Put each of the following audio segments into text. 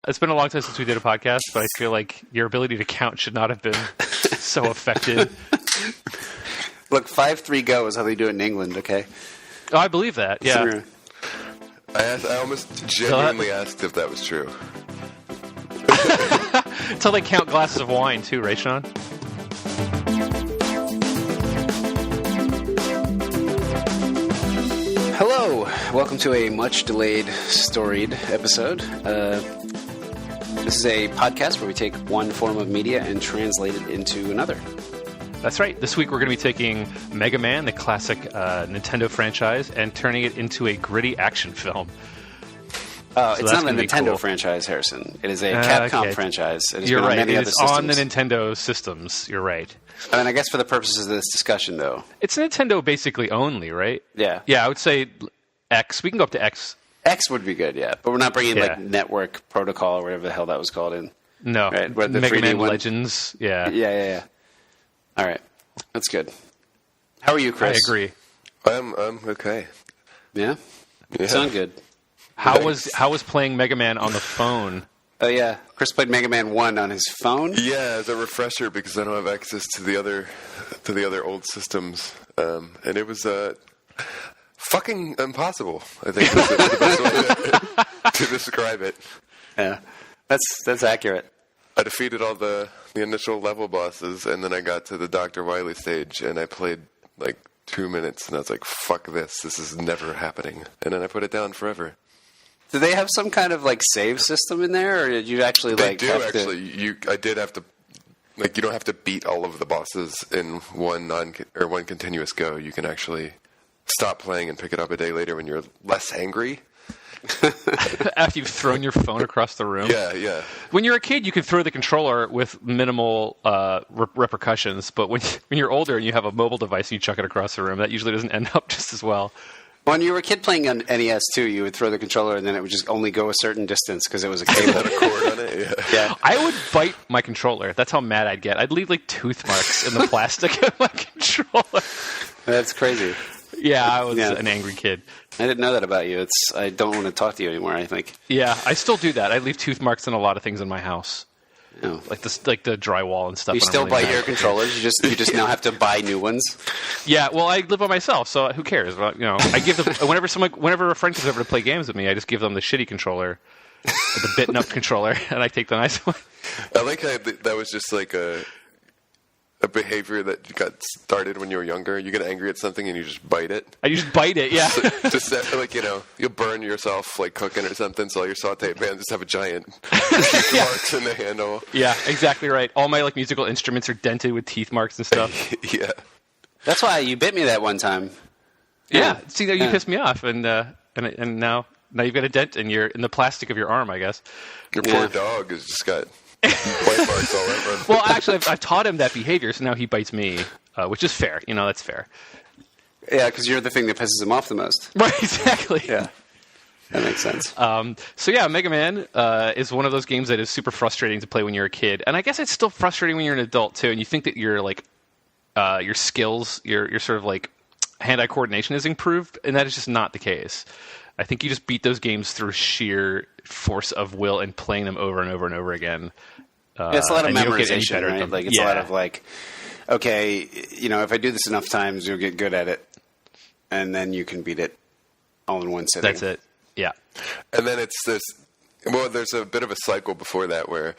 It's been a long time since we did a podcast, but I feel like your ability to count should not have been so affected. Look, 5-3 go is how they do it in England, okay? Oh, I believe that, yeah. I almost genuinely asked if that was true. It's how they count glasses of wine, too, right, Sean? Hello, welcome to a much-delayed Storied episode. This is a podcast where we take one form of media and translate it into another. That's right. This week we're going to be taking Mega Man, the classic Nintendo franchise, and turning it into a gritty action film. It's not a Nintendo franchise, Harrison. It is a Capcom franchise. You're right. It is on the Nintendo systems. You're right. I mean, I guess for the purposes of this discussion, though. It's Nintendo basically only, right? Yeah. Yeah, I would say X. We can go up to X. X would be good, yeah. But we're not bringing, like, Network Protocol or whatever the hell that was called in. No. Right? Mega Man Legends. Yeah. Yeah. All right. That's good. How are you, Chris? I agree. I'm okay. Yeah? You sound good. How was playing Mega Man on the phone? Oh, yeah. Chris played Mega Man 1 on his phone? Yeah, as a refresher because I don't have access to the other old systems. And it was fucking impossible, I think is the best way to describe it. Yeah. That's accurate. I defeated all the initial level bosses, and then I got to the Dr. Wily stage, and I played like 2 minutes, and I was like, fuck this. This is never happening. And then I put it down forever. Do they have some kind of like save system in there, or did you actually like? They do actually. I did have to. Like, you don't have to beat all of the bosses in one continuous go. You can actually stop playing and pick it up a day later when you're less angry. After you've thrown your phone across the room. Yeah. When you're a kid, you could throw the controller with minimal repercussions, but when you're older and you have a mobile device and you chuck it across the room, that usually doesn't end up just as well. When you were a kid playing on NES too, you would throw the controller and then it would just only go a certain distance because it was a cable. Had a cord on it. Yeah. I would bite my controller. That's how mad I'd get. I'd leave like tooth marks in the plastic of my controller. That's crazy. Yeah, I was an angry kid. I didn't know that about you. I don't want to talk to you anymore, I think. Yeah, I still do that. I leave tooth marks in a lot of things in my house. Oh. Like the drywall and stuff. You still bite your controllers? You just now have to buy new ones? Yeah, well, I live by myself, so who cares? Well, I give them whenever a friend comes over to play games with me, I just give them the shitty controller, the bitten up controller, and I take the nice one. I like how that was just like a behavior that got started when you were younger. You get angry at something and you just bite it. I just bite it, yeah. Just like, you'll burn yourself like cooking or something, so all your saute pans just have a giant teeth marks in the handle. Yeah, exactly right. All my like musical instruments are dented with teeth marks and stuff. Yeah. That's why you bit me that one time. Yeah. See, you pissed me off, and now you've got a dent in the plastic of your arm, I guess. Your poor dog has just got white marks all over him. Well, actually, I've taught him that behavior, so now he bites me, which is fair. That's fair. Yeah, because you're the thing that pisses him off the most. Right, exactly. Yeah, that makes sense. So yeah, Mega Man is one of those games that is super frustrating to play when you're a kid, and I guess it's still frustrating when you're an adult too. And you think that your skills, your sort of like hand-eye coordination is improved, and that is just not the case. I think you just beat those games through sheer force of will and playing them over and over and over again. It's a lot of memorization, right? Like it's a lot of like, okay, if I do this enough times, you'll get good at it, and then you can beat it all in one sitting. That's it. Yeah. And then it's this. Well, there's a bit of a cycle before that where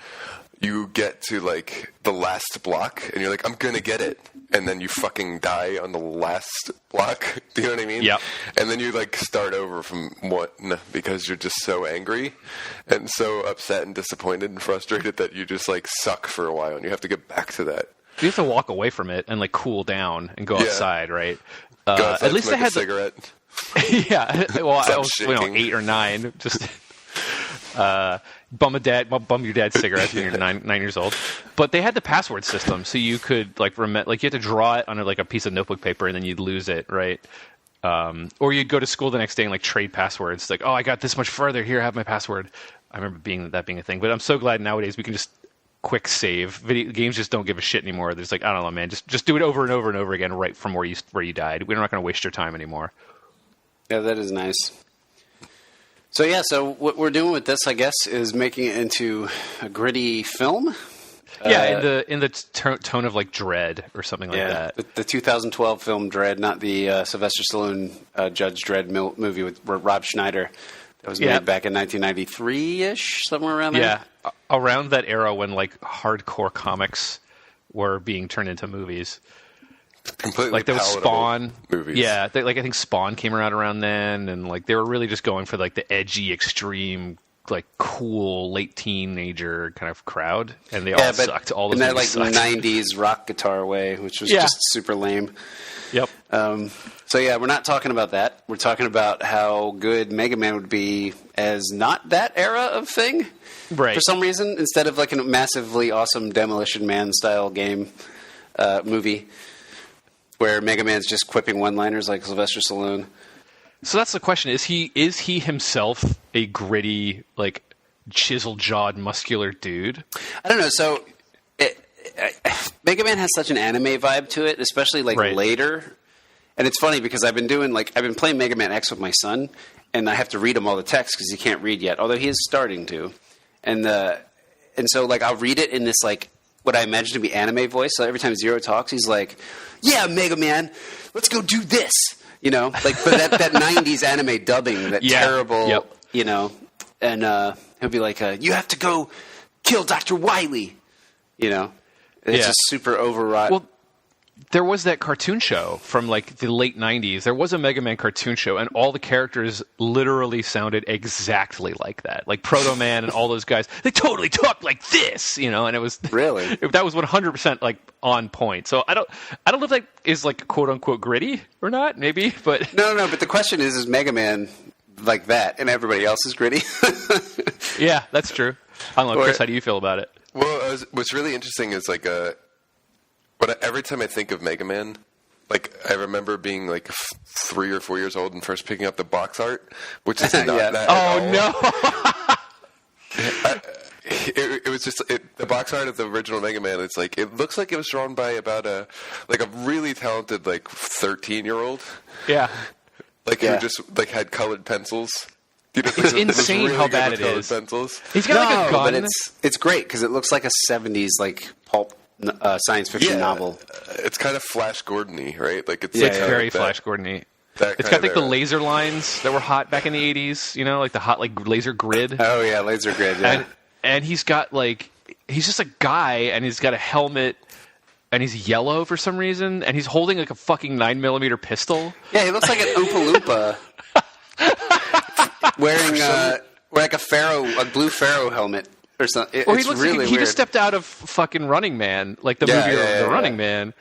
you get to like the last block, and you're like, I'm gonna get it, and then you fucking die on the last block. Do you know what I mean? Yeah. And then you like start over from one because you're just so angry and so upset and disappointed and frustrated that you just like suck for a while, and you have to get back to that. You have to walk away from it and like cool down and go outside, right? Go outside, at least they had a cigarette. Yeah. Well, I was shaking. 8 or 9, just. Bum your dad's cigarettes when you're 9 years old. But they had the password system, so you could like you had to draw it on like a piece of notebook paper, and then you'd lose it, right? Or you'd go to school the next day and like trade passwords. Like, oh, I got this much further. Here, have my password. I remember that being a thing. But I'm so glad nowadays we can just quick save. Video games just don't give a shit anymore. There's like, I don't know, man. Just do it over and over and over again, right from where you died. We're not going to waste your time anymore. Yeah, that is nice. So what we're doing with this, I guess, is making it into a gritty film. Yeah, in the tone of like Dredd or something like that. The 2012 film Dredd, not the Sylvester Stallone Judge Dredd movie with Rob Schneider that was made back in 1993-ish, somewhere around there. Yeah, around that era when like hardcore comics were being turned into movies. Completely like there was Spawn movies. Yeah, I think Spawn came around then, and like they were really just going for like the edgy, extreme, like cool late teenager kind of crowd, and they all sucked. All those in that like sucked. 90s rock guitar way, which was just super lame. Yep. So yeah, we're not talking about that. We're talking about how good Mega Man would be as not that era of thing. Right. For some reason, instead of like a massively awesome Demolition Man style game movie, where Mega Man's just quipping one-liners like Sylvester Stallone. So that's the question: is he himself a gritty, like chisel-jawed, muscular dude? I don't know. So Mega Man has such an anime vibe to it, especially like later. And it's funny because I've been playing Mega Man X with my son, and I have to read him all the text because he can't read yet, although he is starting to. And so like I'll read it in this like what I imagine to be anime voice. So every time Zero talks, he's like, "Yeah, Mega Man, let's go do this." You know, like but that 90s anime dubbing, that terrible, you know. And he'll be like, "You have to go kill Dr. Wily." You know, it's just super overwrought. Well, there was that cartoon show from like the late 90s. There was a Mega Man cartoon show, and all the characters literally sounded exactly like that. Like Proto Man and all those guys, they totally talked like this, you know. And it was really that was 100% like on point. So I don't know if that is like quote unquote gritty or not. Maybe, but no. But the question is Mega Man like that, and everybody else is gritty? Yeah, that's true. I don't know, Chris. How do you feel about it? Well, what's really interesting is like every time I think of Mega Man, like I remember being like 3 or 4 years old and first picking up the box art, which is not that at all. No! It was just the box art of the original Mega Man. It's like it looks like it was drawn by about a really talented like 13-year-old. Yeah, who just like had colored pencils. You know, it's insane really how bad it is. Pencils. He's got like a gun. But it's great because it looks like a 70s like pulp science fiction novel. It's kind of Flash Gordon-y, right? Like it's very like Flash Gordon-y. It's got like the laser lines that were hot back in the 80s, you know, like the hot like laser grid. Oh yeah, laser grid. Yeah. And he's got like he's just a guy, and he's got a helmet, and he's yellow for some reason, and he's holding like a fucking 9mm pistol. Yeah, he looks like an Oompa Loompa. Wearing like a blue Pharaoh helmet or something. Well, he looks really like he just stepped out of fucking Running Man, like the movie The Running Man.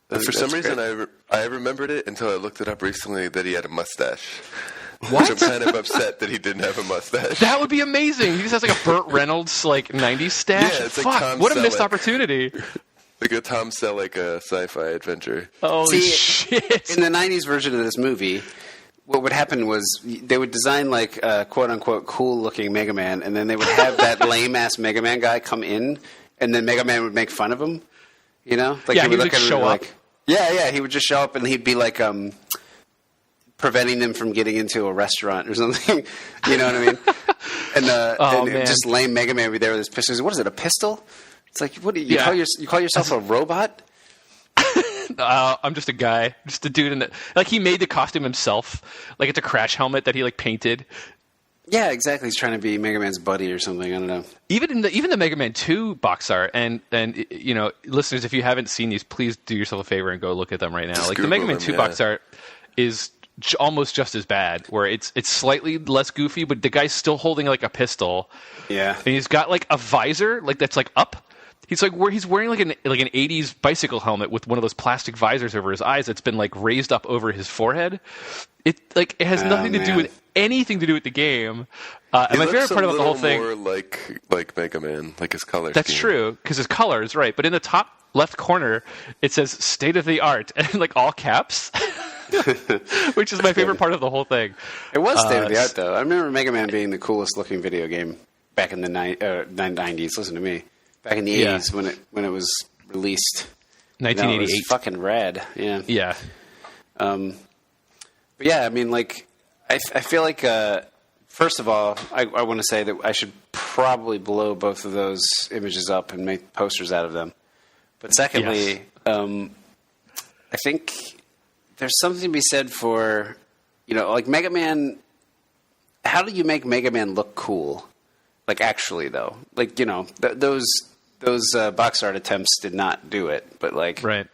For some reason, I remembered it until I looked it up recently that he had a mustache. What? Which I'm kind of upset that he didn't have a mustache. That would be amazing. He just has like a Burt Reynolds like 90s stash. Yeah, it's Fuck, like Tom what a Selleck. missed opportunity. Like a Tom Selleck sci-fi adventure. Holy shit. In the 90s version of this movie, what would happen was they would design like quote-unquote cool-looking Mega Man, and then they would have that lame-ass Mega Man guy come in, and then Mega Man would make fun of him. You know? Like he would like show up. He would just show up, and he'd be like preventing them from getting into a restaurant or something. You know what I mean? And just lame Mega Man would be there with his pistol. What is it, a pistol? It's like, what do you call yourself a robot? I'm just a guy, just a dude in the like. He made the costume himself. Like it's a crash helmet that he like painted. Yeah, exactly. He's trying to be Mega Man's buddy or something. I don't know. Even the Mega Man 2 box art, and you know, listeners, if you haven't seen these, please do yourself a favor and go look at them right now. Just like Google the Mega Man 2 them, box art is almost just as bad. Where it's slightly less goofy, but the guy's still holding like a pistol. Yeah, and he's got like a visor like that's like up. He's wearing like an 80s bicycle helmet with one of those plastic visors over his eyes that's been like raised up over his forehead. It has nothing to do with anything to do with the game. And my favorite part about the whole thing, more like Mega Man, like his color. That's true because his color is right. But in the top left corner, it says "state of the art" and like all caps, which is my favorite part of the whole thing. It was state of the art though. I remember Mega Man being the coolest looking video game back in the 90s. Listen to me. Back in the 80s when it was released. 1988. It was fucking rad. Yeah. Yeah. But yeah, I mean, like, I feel like first of all, I want to say that I should probably blow both of those images up and make posters out of them. But secondly, I think there's something to be said for, like Mega Man. How do you make Mega Man look cool? Like, actually, though. Like, those box art attempts did not do it. But, like, right.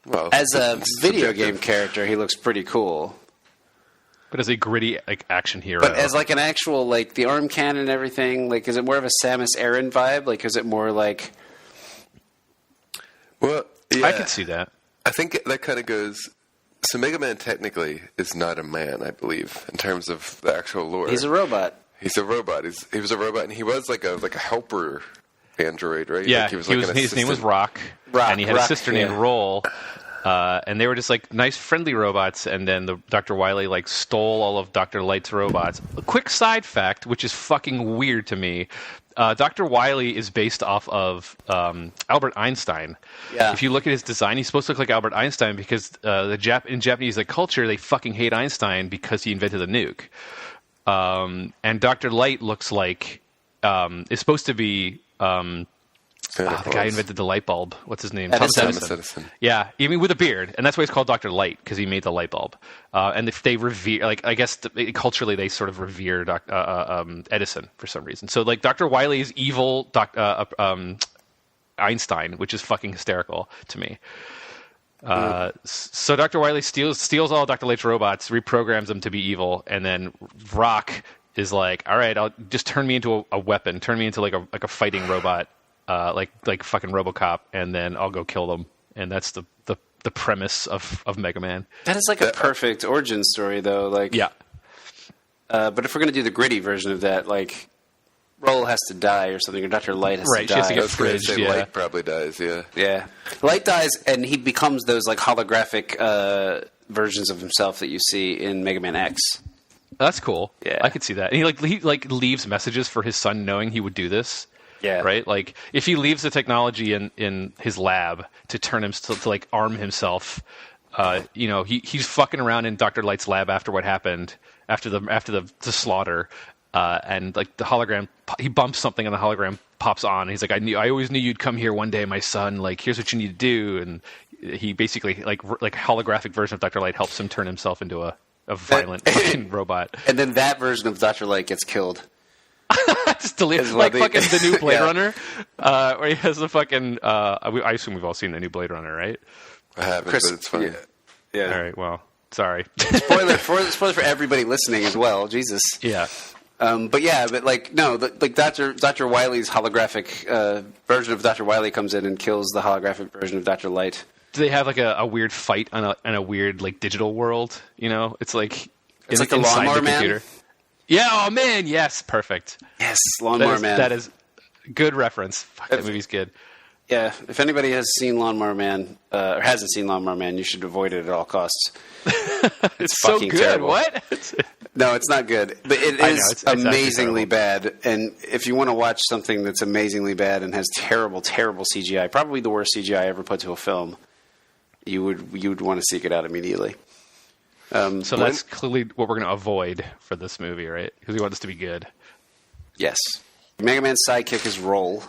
Well, as a video game character, he looks pretty cool. But as a gritty, like, action hero. But as, like, an actual, like, the arm cannon and everything, like, is it more of a Samus Aran vibe? Like, is it more like... Well, yeah. I could see that. I think that kind of goes... So Mega Man technically is not a man, I believe, in terms of the actual lore. He's a robot. He's a robot. He was a robot, and he was like a helper android, right? Yeah, like his name was Rock, and he had a sister named Roll, and they were just like nice, friendly robots. And then Dr. Wily like stole all of Dr. Light's robots. A quick side fact, which is fucking weird to me. Dr. Wily is based off of Albert Einstein. Yeah. If you look at his design, he's supposed to look like Albert Einstein because in Japanese culture, they fucking hate Einstein because he invented the nuke. And Dr. Light looks like is supposed to be the guy who invented the light bulb. What's his name? Thomas Edison. Yeah, even with a beard, and that's why he's called Dr. Light because he made the light bulb. And if they revere, like I guess culturally they sort of revere Edison for some reason. So like Dr. Wily is evil Einstein, which is fucking hysterical to me. So Dr. Wily steals all Dr. Light's robots, reprograms them to be evil, and then Rock is like, all right, I'll just turn me into a weapon, turn me into like a fighting robot. Like fucking RoboCop, and then I'll go kill them, and that's the premise of Mega Man. That is like a perfect origin story, though. Like, yeah. But if we're gonna do the gritty version of that, like, Roll has to die or something, or Dr. Light has to die. She has to get fridged. Yeah. Light probably dies. Yeah. Yeah. Light dies, and he becomes those like holographic versions of himself that you see in Mega Man X. That's cool. Yeah, I could see that. And he leaves messages for his son, knowing he would do this. Yeah. Right? Like, if he leaves the technology in his lab to turn him to like arm himself, he's fucking around in Dr. Light's lab after what happened, after the slaughter, and like the hologram, he bumps something and the hologram pops on. And he's like, I always knew you'd come here one day, my son. Like, here's what you need to do. And he basically like holographic version of Dr. Light helps him turn himself into a violent fucking robot. And then that version of Dr. Light gets killed. Just delete like fucking the new Blade Runner, where he has the fucking. I assume we've all seen the new Blade Runner, right? I haven't, but it's funny. Yeah. All right. Well, sorry. Spoiler for everybody listening as well. Jesus. Yeah. But like no, like Dr. Wily's holographic version of Dr. Wily comes in and kills the holographic version of Dr. Light. Do they have like a weird fight on a weird like digital world? It's like like the Lawnmower Man. Yeah, oh man, yes, perfect. Yes, Lawnmower Man. That is good reference. Fuck, that movie's good. Yeah, if anybody has seen Lawnmower Man or hasn't seen Lawnmower Man, you should avoid it at all costs. It's so good. Terrible. What? No, it's not good, but it is it's amazingly bad. And if you want to watch something that's amazingly bad and has terrible, terrible CGI, probably the worst CGI ever put to a film, you would want to seek it out immediately. So that's clearly what we're going to avoid for this movie, right? Because we want this to be good. Yes. Mega Man's sidekick is Roll.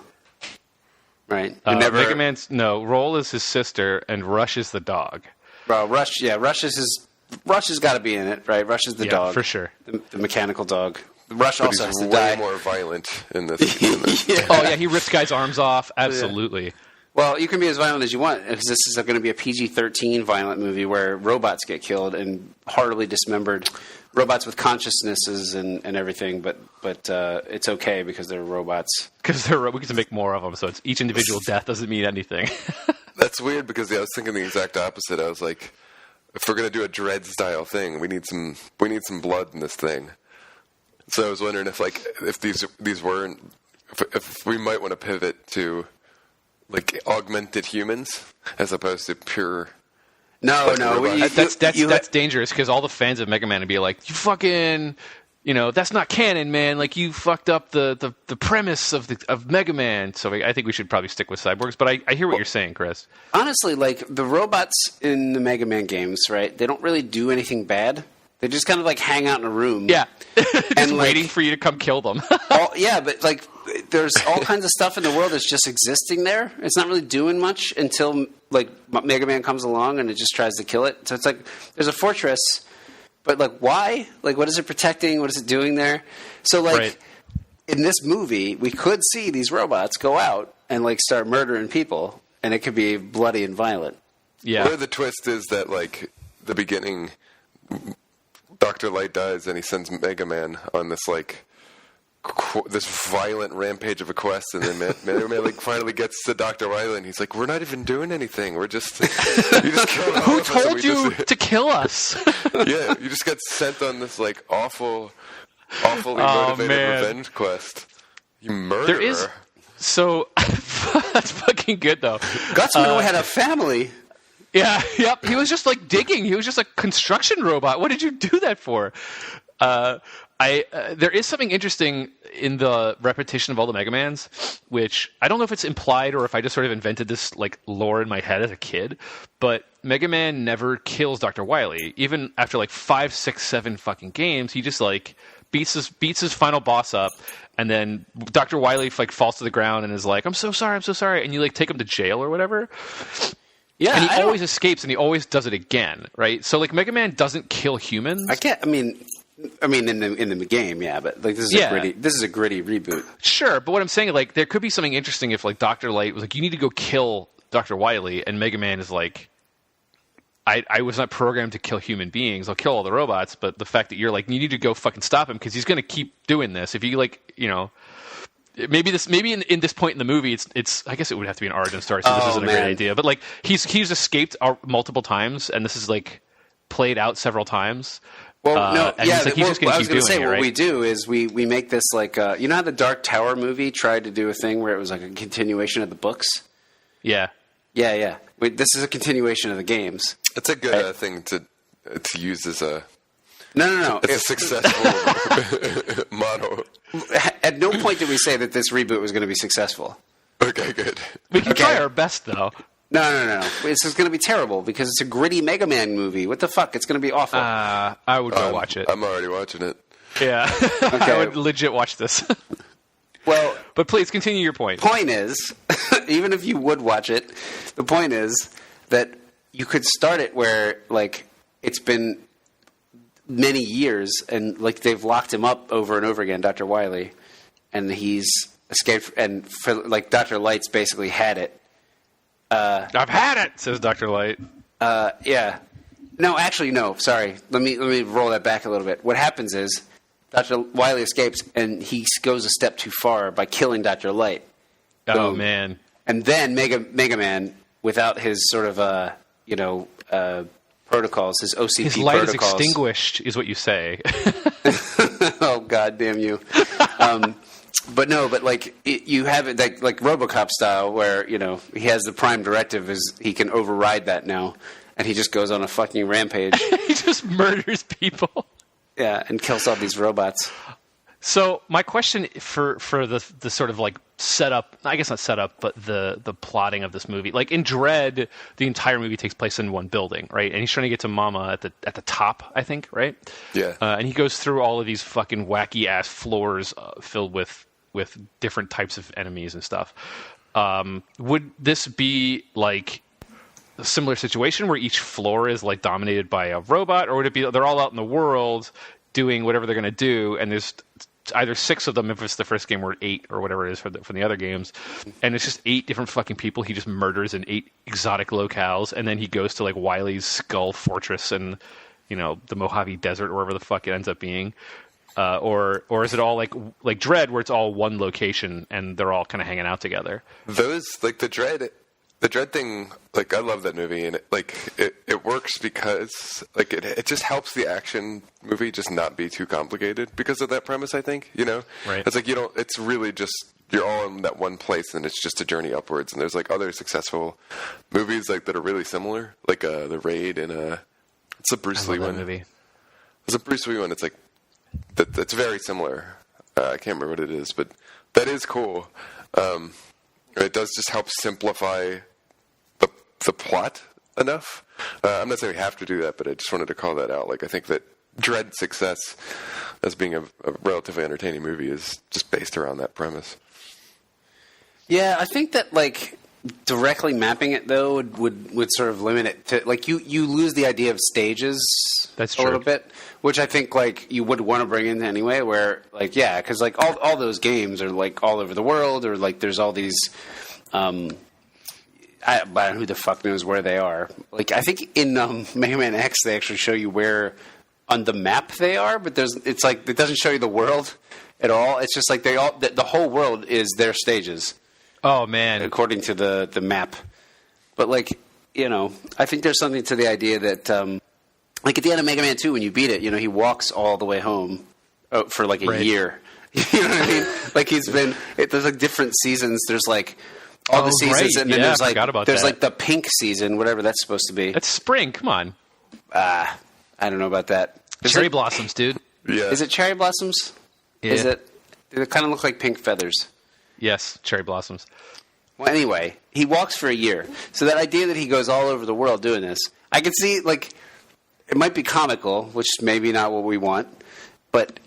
Right? Mega Man's... No, Roll is his sister, and Rush is the dog. Bro, Rush has got to be in it, right? Rush is the dog. For sure. The mechanical dog. Rush but also has to way die. More violent in this. Yeah. Oh, yeah, he rips guys' arms off. Absolutely. Yeah. Well, you can be as violent as you want, because this is going to be a PG-13 violent movie where robots get killed and heartily dismembered. Robots with consciousnesses and everything, but it's okay because they're robots. Because we get to make more of them, so each individual death doesn't mean anything. That's weird because I was thinking the exact opposite. I was like, if we're going to do a Dredd style thing, we need some blood in this thing. So I was wondering if these weren't, if we might want to pivot to like augmented humans as opposed to pure. No, that's dangerous because all the fans of Mega Man would be like, you fucking, that's not canon, man. Like you fucked up the premise of Mega Man. So I think we should probably stick with cyborgs. But I hear what you're saying, Chris. Honestly, like the robots in the Mega Man games, right? They don't really do anything bad. They just kind of like hang out in a room. Yeah, and like, waiting for you to come kill them. But like there's all kinds of stuff in the world that's just existing there. It's not really doing much until like Mega Man comes along and it just tries to kill it. So it's like there's a fortress, but like why? Like what is it protecting? What is it doing there? So like in this movie, we could see these robots go out and like start murdering people, and it could be bloody and violent. Yeah. Or the twist is that like the beginning, Dr. Light dies and he sends Mega Man on this like this violent rampage of a quest, and then Mega Man like finally gets to Dr. Wily and he's like, "We're not even doing anything. We're just you just killed Who told you to kill us?" Yeah, you just got sent on this like awfully motivated revenge quest. You murderer. There is so that's fucking good though. Gutsman had a family. Yeah, yep. He was just like digging. He was just a construction robot. What did you do that for? There is something interesting in the repetition of all the Mega Mans, which I don't know if it's implied or if I just sort of invented this like lore in my head as a kid. But Mega Man never kills Dr. Wily. Even after like 5, 6, 7 fucking games, he just like beats his final boss up, and then Dr. Wily like falls to the ground and is like, I'm so sorry," and you like take him to jail or whatever. Yeah, and he always escapes, and he always does it again, right? So, like, Mega Man doesn't kill humans. I mean, in the game, yeah, but like this is a gritty reboot. Sure, but what I'm saying, like, there could be something interesting if, like, Dr. Light was like, you need to go kill Dr. Wily, and Mega Man is like, I was not programmed to kill human beings. I'll kill all the robots, but the fact that you're like, you need to go fucking stop him because he's going to keep doing this. If you like, you know. Maybe in this point in the movie, it's I guess it would have to be an origin story, so this isn't a great idea. But like he's escaped multiple times, and this is like played out several times. Well, no, and he's just going to keep doing it. What we do is we make this like you know how the Dark Tower movie tried to do a thing where it was like a continuation of the books. Yeah. This is a continuation of the games. It's a good thing to use as a. No. It's a successful model. At no point did we say that this reboot was going to be successful. Okay, good. We can try our best, though. No. This is going to be terrible because it's a gritty Mega Man movie. What the fuck? It's going to be awful. I would go watch it. I'm already watching it. Yeah. Okay. I would legit watch this. Well, but please continue your point. Point is, even if you would watch it, the point is that you could start it where, like, it's been many years, and like they've locked him up over and over again, Dr. Wily, and he's escaped. And for like Dr. Light's basically had it. I've had it, says Dr. Light. Yeah. No, actually, no. Sorry. Let me roll that back a little bit. What happens is Dr. Wily escapes, and he goes a step too far by killing Dr. Light. Oh man! And then Mega Man, without his sort of protocols, his OCP his light protocols. Is extinguished, is what you say. Oh, God damn you! But like you have it like RoboCop style, where he has the prime directive is he can override that now, and he just goes on a fucking rampage. He just murders people. Yeah, and kills all these robots. So my question for the sort of like setup, I guess not setup, but the plotting of this movie, like in Dread, the entire movie takes place in one building, right? And he's trying to get to Mama at the top, I think, right? Yeah. And he goes through all of these fucking wacky ass floors filled with different types of enemies and stuff. Would this be like a similar situation where each floor is like dominated by a robot, or would it be they're all out in the world doing whatever they're going to do, and there's either 6 of them if it's the first game, or 8 or whatever it is from the other games, and it's just 8 different fucking people he just murders in 8 exotic locales, and then he goes to like Wily's Skull Fortress and the Mojave Desert or wherever the fuck it ends up being, or is it all like Dread where it's all one location and they're all kind of hanging out together? Those like the Dread thing, like I love that movie, and it works because like it just helps the action movie just not be too complicated because of that premise. I think right. It's like it's really just you're all in that one place, and it's just a journey upwards. And there's like other successful movies like that are really similar, like The Raid and it's a Bruce Lee one. Movie. It's a Bruce Lee one. It's like that's very similar. I can't remember what it is, but that is cool. It does just help simplify the plot enough. I'm not saying we have to do that, but I just wanted to call that out. Like, I think that dread success as being a relatively entertaining movie is just based around that premise. Yeah, I think that like directly mapping it though would sort of limit it to like you lose the idea of stages. That's a true. little bit, which I think like you would want to bring in anyway. Where like because like all those games are like all over the world, or like there's all these. I don't know who the fuck knows where they are. Like I think in Mega Man X they actually show you where on the map they are, but it's like it doesn't show you the world at all. It's just like the whole world is their stages. Oh man, according to the map. But like I think there's something to the idea that like at the end of Mega Man 2 when you beat it, he walks all the way home for like a year. You know what I mean? Like there's like different seasons. There's like all the seasons, and then there's like like the pink season, whatever that's supposed to be. That's spring. Come on. I don't know about that. Cherry blossoms, dude. Yeah. Is it cherry blossoms? Yeah. Is it? They kind of look like pink feathers. Yes, cherry blossoms. Well, anyway, he walks for a year. So that idea that he goes all over the world doing this, I can see like it might be comical, which is maybe not what we want, but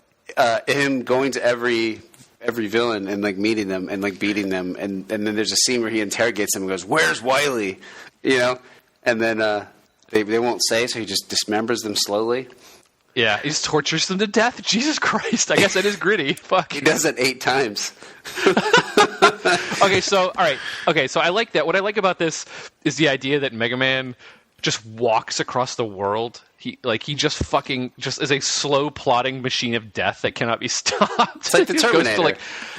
him going to every villain and like meeting them and like beating them, and then there's a scene where he interrogates them and goes, "Where's Wily?" And then they won't say, so he just dismembers them slowly. Yeah, he just tortures them to death. Jesus Christ! I guess that is gritty. Fuck. He does it 8 times. Okay, so all right. Okay, so I like that. What I like about this is the idea that Mega Man just walks across the world. He just is a slow plotting machine of death that cannot be stopped. It's like the Terminator.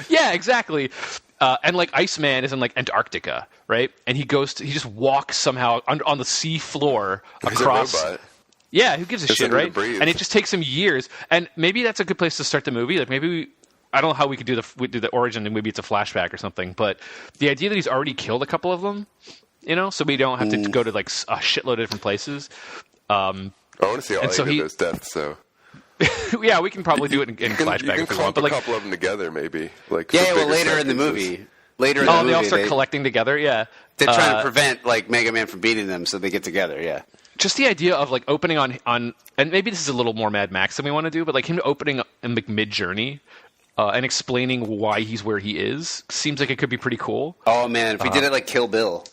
Yeah, exactly. And like Iceman is in like Antarctica, right? And he just walks somehow on the sea floor across. He's a robot. Yeah, who gives a shit, right? And it just takes him years. And maybe that's a good place to start the movie. Like maybe I don't know how we could do the origin, and maybe it's a flashback or something. But the idea that he's already killed a couple of them, so we don't have to go to like a shitload of different places. I want to see all 8 of those deaths. So yeah, we can probably do it in flashback. You can clump a couple of them together, maybe. Like later in the movie. They all start collecting together. Yeah, they're trying to prevent like Mega Man from beating them, so they get together. Yeah. Just the idea of like opening on, and maybe this is a little more Mad Max than we want to do, but like him opening in like mid-journey and explaining why he's where he is seems like it could be pretty cool. Oh man, if we did it like Kill Bill,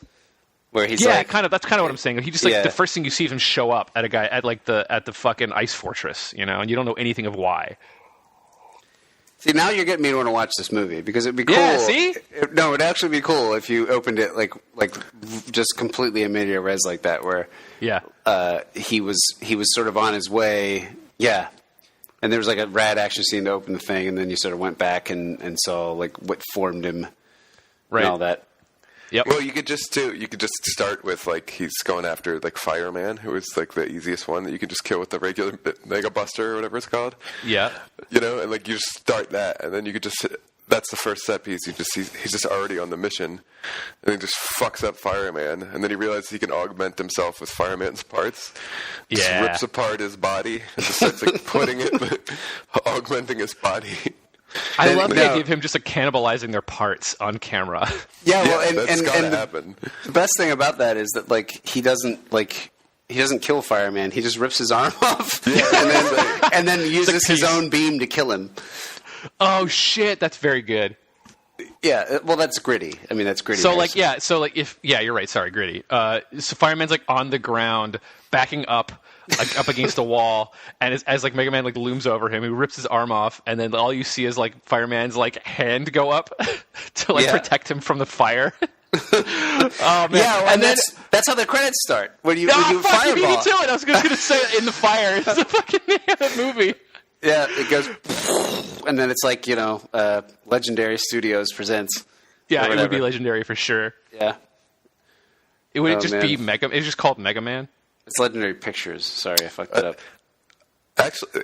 where he's that's kind of what I'm saying. He just like the first thing you see is him show up at a guy at the fucking ice fortress, and you don't know anything of why. See, now you're getting me to want to watch this movie because it'd be cool. Yeah, see? No, it'd actually be cool if you opened it like just completely in media res like that, where he was sort of on his way, and there was like a rad action scene to open the thing, and then you sort of went back and saw like what formed him, and all that. Yep. Well, you could just start with like he's going after like Fireman, who is like the easiest one that you can just kill with the regular Mega Buster or whatever it's called. Yeah. And like you just start that, and then you could just that's the first set piece. He's just already on the mission, and he just fucks up Fireman, and then he realizes he can augment himself with Fireman's parts. Just rips apart his body and just starts like augmenting his body. I love the idea of him just like cannibalizing their parts on camera. Yeah, well, that's gotta happen. The best thing about that is that like he doesn't kill Fireman. He just rips his arm off, and then uses his own beam to kill him. Oh shit, that's very good. Yeah, well, that's gritty. I mean, that's gritty. So you're right. Sorry, gritty. So Fireman's like on the ground, backing up. Like up against a wall, and as like Mega Man like looms over him, he rips his arm off, and then all you see is like Fireman's like hand go up to like protect him from the fire. Oh man! Yeah, well, and that's how the credits start. When you fuck, fireball. You beat me to it. I was just gonna say in the fire. It's the fucking name of the movie. Yeah, it goes, and then it's like Legendary Studios presents. Yeah, it would be Legendary for sure. Yeah, it would just be Mega. It's just called Mega Man. It's Legendary Pictures. Sorry, I fucked it up. Actually,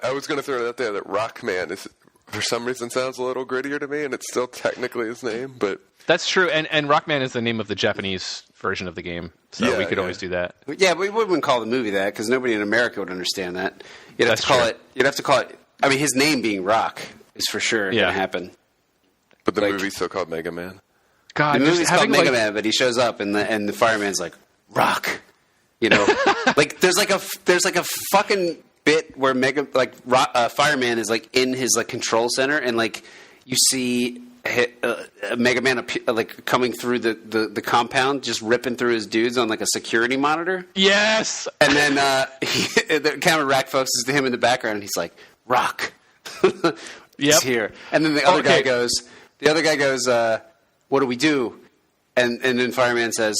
I was going to throw it out there that Rockman is, for some reason, sounds a little grittier to me, and it's still technically his name, but... That's true, and Rockman is the name of the Japanese version of the game, so we could always do that. Yeah, but we wouldn't call the movie that, because nobody in America would understand that. You'd have to call it... I mean, his name being Rock is for sure going to happen. But the movie's still called Mega Man. God, the movie's called Mega Man, but he shows up, and the fireman's like, Rock. Like there's like a fucking bit where Fireman is like in his like control center, and like you see Mega Man like coming through the compound, just ripping through his dudes on like a security monitor. Yes. And then the camera rack focuses to him in the background, and he's like, "Rock." He's here. And then the other guy goes, "What do we do?" And then Fireman says,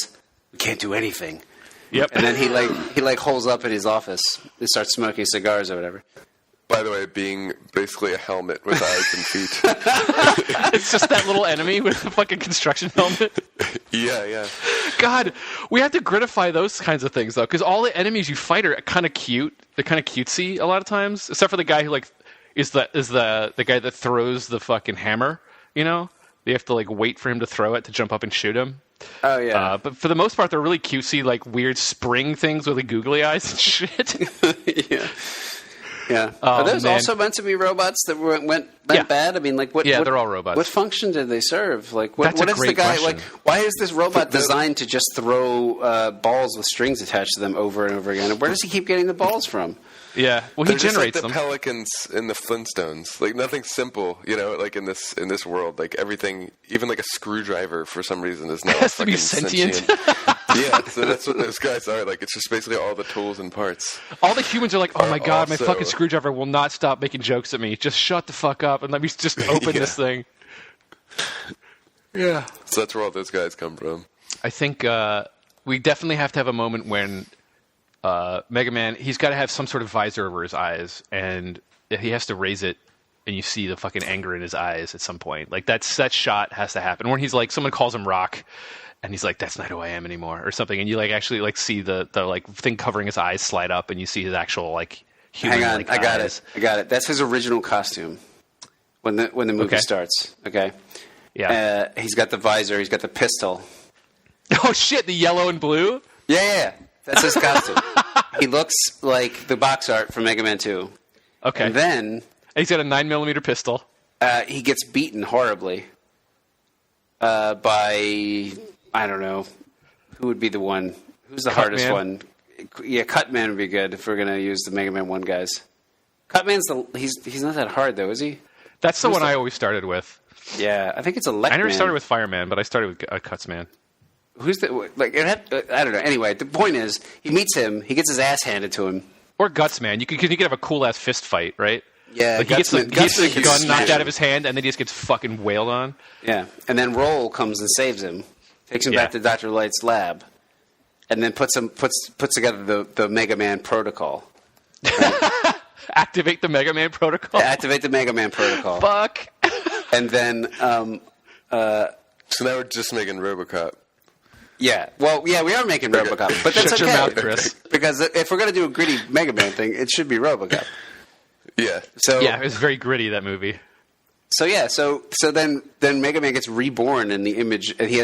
"We can't do anything." Yep. And then he holes up in his office and starts smoking cigars or whatever. By the way, being basically a helmet with eyes and feet. It's just that little enemy with a fucking construction helmet. Yeah. God, we have to gritify those kinds of things though, because all the enemies you fight are kind of cute. They're kind of cutesy a lot of times, except for the guy who like is the guy that throws the fucking hammer. You know, you have to like wait for him to throw it to jump up and shoot him. Oh yeah. But for the most part, they're really cutesy, like weird spring things with like googly eyes and shit. Yeah. Yeah. Are those also meant to be robots that went bad? I mean, like what? Yeah, they're all robots. What function did they serve? Like, what is the guy question. like? Why is this robot designed to just throw balls with strings attached to them over and over again? And where does he keep getting the balls from? Yeah, well, he They're generates just like the pelicans in the Flintstones. Like nothing simple, you know. Like in this world, like everything, even like a screwdriver for some reason is not has to be sentient. Yeah, so that's what those guys are. Like it's just basically all the tools and parts. All the humans are like, "Oh my god, my fucking screwdriver will not stop making jokes at me. Just shut the fuck up and let me just open this thing." Yeah. So that's where all those guys come from. I think we definitely have to have a moment when Mega Man, he's got to have some sort of visor over his eyes, and he has to raise it, and you see the fucking anger in his eyes at some point. Like that shot has to happen. When he's like, someone calls him Rock, and he's like, "That's not who I am anymore," or something, and you like actually like see the like thing covering his eyes slide up, and you see his actual like human. Hang on, like, I got it. That's his original costume when the movie starts. Okay. Yeah. He's got the visor. He's got the pistol. Oh shit! The yellow and blue. Yeah. That's his costume. He looks like the box art from Mega Man 2. Okay. And then he's got a 9mm pistol. He gets beaten horribly by, I don't know, who would be the one? Who's the hardest one? Yeah, Cutman would be good if we're going to use the Mega Man 1 guys. Cutman's he's not that hard though, is he? That's the one I always started with. Yeah, I think it's Electman. I never started with Fireman, but I started with Cutsman. Who's the like? I don't know. Anyway, the point is, he meets him. He gets his ass handed to him. Or Gutsman. You could have a cool ass fist fight, right? Yeah, like he gets the gun knocked out of his hand, and then he just gets fucking wailed on. Yeah, and then Roll comes and saves him, takes him back to Dr. Light's lab, and then puts together the Mega Man protocol. Right? Activate the Mega Man protocol. Activate the Mega Man protocol. Fuck. And then, so now we're just making RoboCop. Yeah, well, yeah, we are making RoboCop, but that's Shut okay. your mouth, Chris. Because if we're going to do a gritty Mega Man thing, it should be RoboCop. Yeah. So yeah, it was very gritty, that movie. So yeah, so then Mega Man gets reborn in the image, and he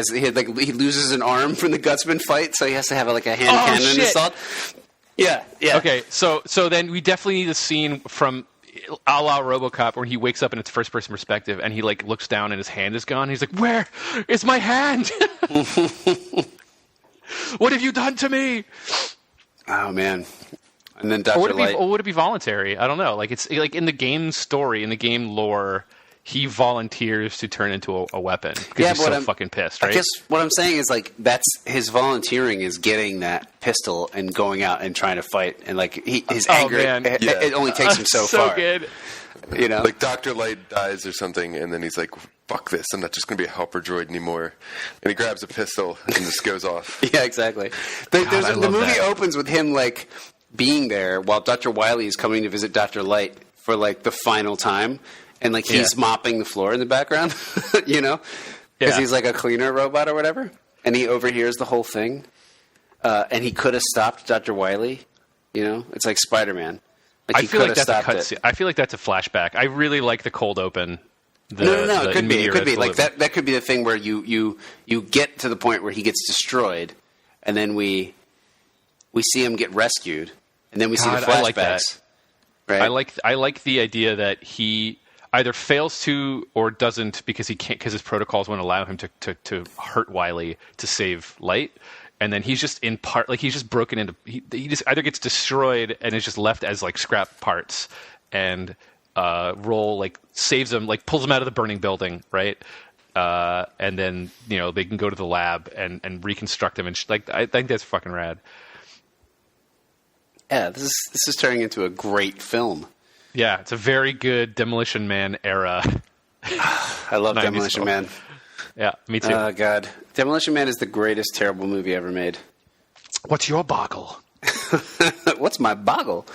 loses an arm from the Gutsman fight, so he has to have like a hand cannon assault. Yeah. Okay, so then we definitely need a scene from a la RoboCop where he wakes up in its first person perspective and he like looks down and his hand is gone. He's like, "Where is my hand? What have you done to me?" Oh man. And then Dr. Light. Or would it be voluntary? I don't know. Like it's like in the game story, in the game lore, he volunteers to turn into a weapon because he's so fucking pissed, right? I guess what I'm saying is like that's his volunteering is getting that pistol and going out and trying to fight, and like his anger it only takes him so far. So good. You know, like Dr. Light dies or something, and then he's like, "Fuck this! I'm not just going to be a helper droid anymore." And he grabs a pistol and just goes off. Yeah, exactly. The movie opens with him like being there while Dr. Wily is coming to visit Dr. Light for like the final time. And, like, he's mopping the floor in the background, you know? Because he's, like, a cleaner robot or whatever. And he overhears the whole thing. And he could have stopped Dr. Wily, you know? It's like Spider-Man. Like, I feel like that's a cutscene. I feel like that's a flashback. I really like the cold open. No. It could be. It could be. Like, that could be the thing where you get to the point where he gets destroyed. And then we see him get rescued. And then we see the flashbacks. I like that. Right? I like the idea that he either fails to or doesn't because he can't, because his protocols won't allow him to hurt Wily to save Light, and then he's just in part, like he's just broken into. He just either gets destroyed and is just left as like scrap parts, and Roll like saves him, like pulls him out of the burning building, right? And then they can go to the lab and reconstruct him, and I think that's fucking rad. Yeah, this is turning into a great film. Yeah, it's a very good Demolition Man era. I love Demolition Man. Yeah, me too. Oh, God. Demolition Man is the greatest terrible movie ever made. What's your boggle? What's my boggle?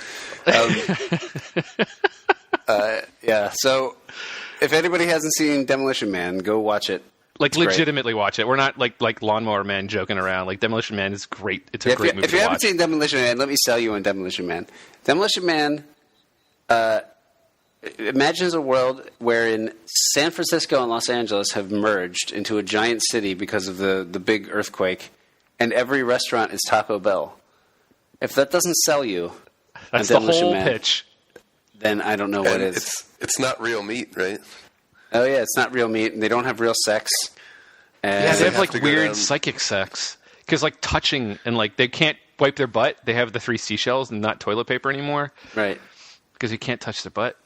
Yeah, so if anybody hasn't seen Demolition Man, go watch it. Like, it's legitimately great. Watch it. We're not like Lawnmower Man joking around. Like, Demolition Man is great. It's a great movie to watch. If you haven't seen Demolition Man, let me sell you on Demolition Man. Demolition Man imagines a world wherein San Francisco and Los Angeles have merged into a giant city because of the big earthquake, and every restaurant is Taco Bell. If that doesn't sell you, that's the whole pitch. Then I don't know what is. It's not real meat, right? Oh yeah, it's not real meat, and they don't have real sex. Yeah, they have like weird psychic sex because like touching and like they can't wipe their butt. They have the 3 seashells and not toilet paper anymore, right? Because you can't touch their butt.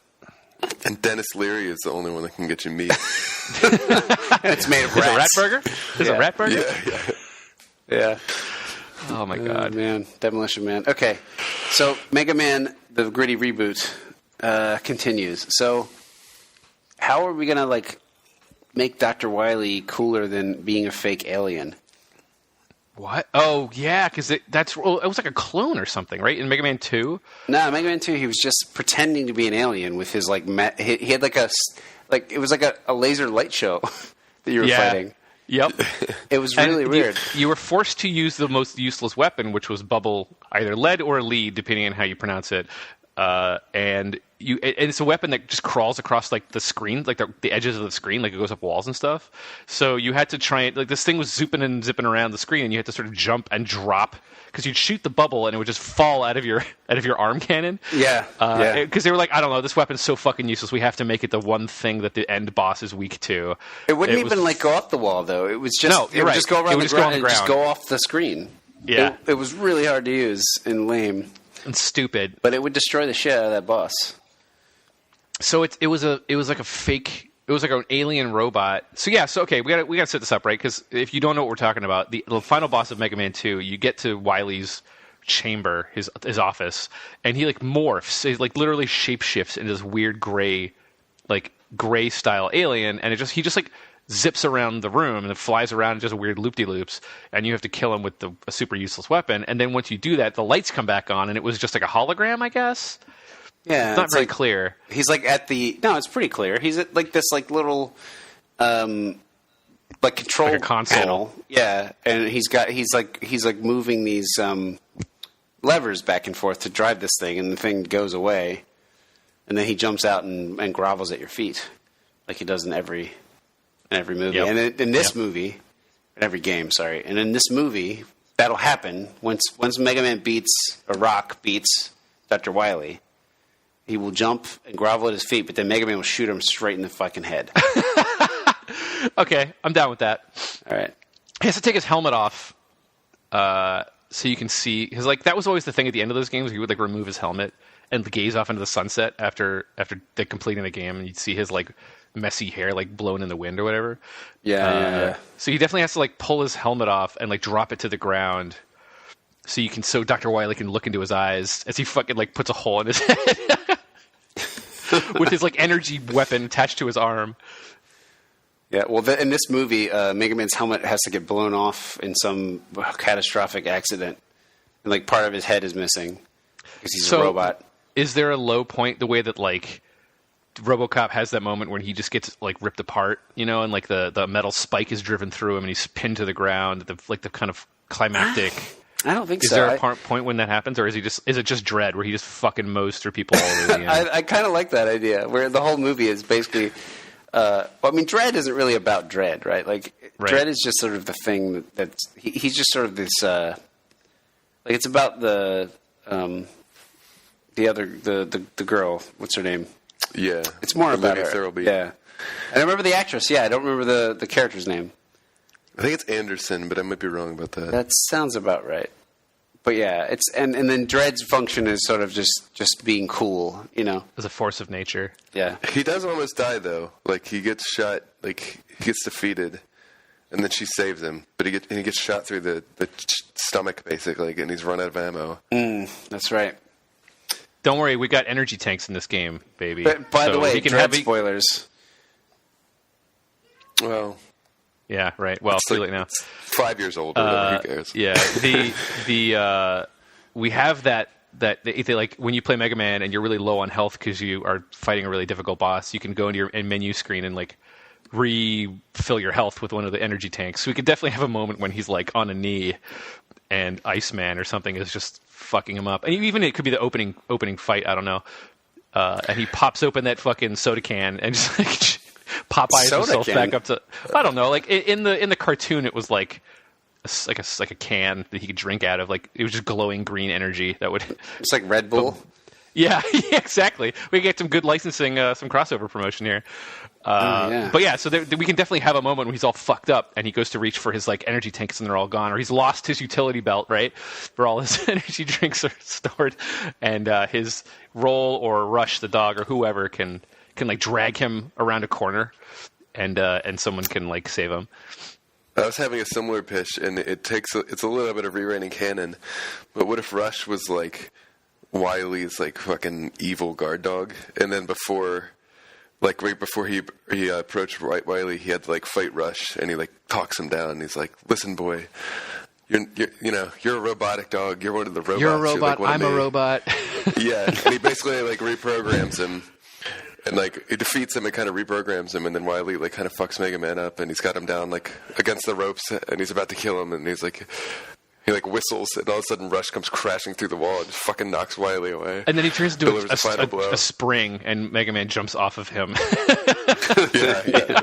And Dennis Leary is the only one that can get you meat. It's made of rats. Is a rat burger? Is a rat burger? Yeah. Oh my god, man! Demolition Man. Okay, so Mega Man, the gritty reboot, continues. So, how are we gonna like make Dr. Wily cooler than being a fake alien? What? Oh yeah, because it was like a clone or something, right? In Mega Man 2. No, Mega Man 2, he was just pretending to be an alien with his like he had like it was like a laser light show that you were fighting. Yep. It was really weird. You were forced to use the most useless weapon, which was bubble, either lead or lead, depending on how you pronounce it. And it's a weapon that just crawls across like the screen, like the edges of the screen, like it goes up walls and stuff. So you had to try it. Like this thing was zipping and zipping around the screen, and you had to sort of jump and drop because you'd shoot the bubble and it would just fall out of your arm cannon. Yeah. Because they were like, I don't know, this weapon's so fucking useless. We have to make it the one thing that the end boss is weak to. It wouldn't even like go up the wall though. It was just it would just go around the ground and just go off the screen. Yeah. It was really hard to use and lame. And stupid, but it would destroy the shit out of that boss. So it was like a fake. It was like an alien robot. So yeah. So okay, we got to set this up right because if you don't know what we're talking about, the final boss of Mega Man 2, you get to Wily's chamber, his office, and he like morphs. He like literally shapeshifts into this weird gray style alien, and he just like zips around the room and it flies around and just weird loop-de-loops, and you have to kill him with a super useless weapon. And then once you do that, the lights come back on, and it was just like a hologram, I guess. Yeah, it's not very clear. He's like no, it's pretty clear. He's at like this like little like control like a console panel. Yeah, and he's like moving these levers back and forth to drive this thing, and the thing goes away, and then he jumps out and grovels at your feet like he does in every movie. Yep. And in this movie, in every game, sorry. And in this movie, that'll happen once Mega Man Rock beats Dr. Wily. He will jump and grovel at his feet, but then Mega Man will shoot him straight in the fucking head. Okay, I'm down with that. All right. He has to take his helmet off so you can see. Because like, that was always the thing at the end of those games. He would like remove his helmet and gaze off into the sunset after completing the game, and you'd see his like messy hair like blown in the wind or whatever. Yeah. So he definitely has to like pull his helmet off and like drop it to the ground so Dr. Wily can look into his eyes as he fucking like puts a hole in his head with his like energy weapon attached to his arm. Yeah, well, in this movie, Mega Man's helmet has to get blown off in some catastrophic accident, and like part of his head is missing because he's a robot. Is there a low point the way that like RoboCop has that moment when he just gets like ripped apart, and like the metal spike is driven through him and he's pinned to the ground? The kind of climactic. I don't think so. Is there a point when that happens, or is it just Dread where he just fucking mows through people all the way to the end? I kind of like that idea where the whole movie is basically. Dread isn't really about Dread, right? Like Dread is just sort of the thing he's just sort of this. Like it's about the girl. What's her name? Yeah, it's more about her. Thirlby. Yeah, and I remember the actress. Yeah, I don't remember the character's name. I think it's Anderson, but I might be wrong about that. That sounds about right. But yeah, it's and then Dredd's function is sort of just being cool, you know, as a force of nature. Yeah, he does almost die though. Like he gets shot, like he gets defeated, and then she saves him. But he gets shot through the stomach basically, and he's run out of ammo. That's right. Don't worry, we got energy tanks in this game, baby. But by the way, he can Dredd spoilers. Well. Yeah, right. Well, too late now. 5 years old or whatever, who cares? Yeah, we have that like when you play Mega Man and you're really low on health because you are fighting a really difficult boss, you can go into your menu screen and like refill your health with one of the energy tanks. So we could definitely have a moment when he's like on a knee and Iceman or something is just fucking him up. And even it could be the opening fight, I don't know. And he pops open that fucking soda can and just like Popeyes himself back up to, I don't know, like in the cartoon it was like a can that he could drink out of, like it was just glowing green energy that would. It's like Red Bull. Yeah, exactly. We get some good licensing, some crossover promotion here. But yeah, so we can definitely have a moment when he's all fucked up and he goes to reach for his like energy tanks and they're all gone, or he's lost his utility belt, right, where all his energy drinks are stored, and his Roll or Rush the dog or whoever can like drag him around a corner, and someone can like save him. I was having a similar pitch, and it's a little bit of rewriting canon. But what if Rush was like Wily's like fucking evil guard dog, and then right before he approached Wily, he had to like fight Rush, and he like talks him down. And he's like, "Listen, boy, you're a robotic dog. You're one of the robots. You're a robot. I'm a robot." Yeah, and he basically like reprograms him. And, like, he defeats him and kind of reprograms him, and then Wily, like, kind of fucks Mega Man up, and he's got him down, like, against the ropes, and he's about to kill him, and he's like, he, like, whistles, and all of a sudden Rush comes crashing through the wall and just fucking knocks Wily away. And then he turns into a spring, and Mega Man jumps off of him. Yeah.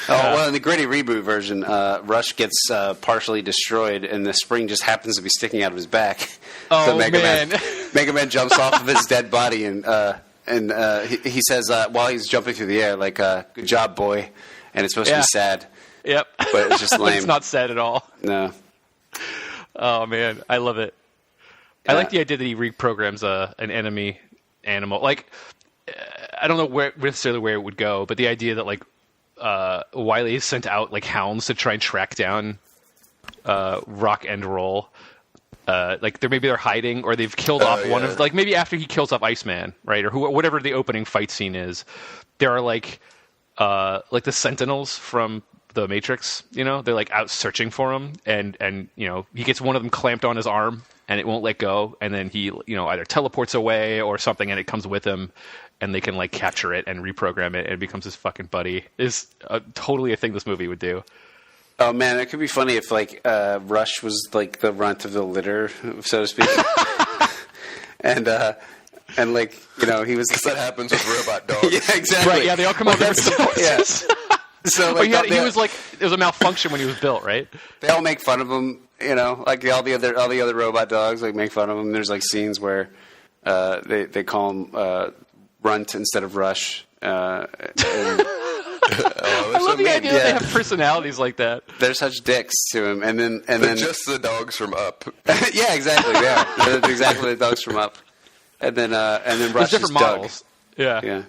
Well, in the gritty reboot version, Rush gets partially destroyed, and the spring just happens to be sticking out of his back. Oh, so man. Mega Man jumps off of his dead body, and he says while he's jumping through the air, like, "Good job, boy," and it's supposed to be sad. Yep, but it's just lame. It's not sad at all. No. Oh man, I love it. Yeah. I like the idea that he reprograms an enemy animal. Like, I don't know necessarily where it would go, but the idea that like Wily sent out like hounds to try and track down Rock and Roll. Like they're hiding, or they've killed off one of, like, maybe after he kills off Iceman, right, or whatever the opening fight scene is. There are like the Sentinels from the Matrix, you know, they're like out searching for him, and you know, he gets one of them clamped on his arm and it won't let go, and then he, you know, either teleports away or something, and it comes with him, and they can like capture it and reprogram it, and it becomes his fucking buddy. Is totally a thing this movie would do. Oh man, it could be funny if like Rush was like the runt of the litter, so to speak, and like, you know, he was. Because that happens with robot dogs. Yeah, exactly. Right? Yeah, they all come out. That's the point. Yeah. So like, he was like, it was a malfunction when he was built, right? They all make fun of him, you know, like all the other robot dogs like make fun of him. There's like scenes where they call him Runt instead of Rush. I love the idea that they have personalities like that. They're such dicks to him, and then just the dogs from Up. Yeah, exactly. Yeah, they're exactly the dogs from Up, and then Rush is different models. Doug. Yeah.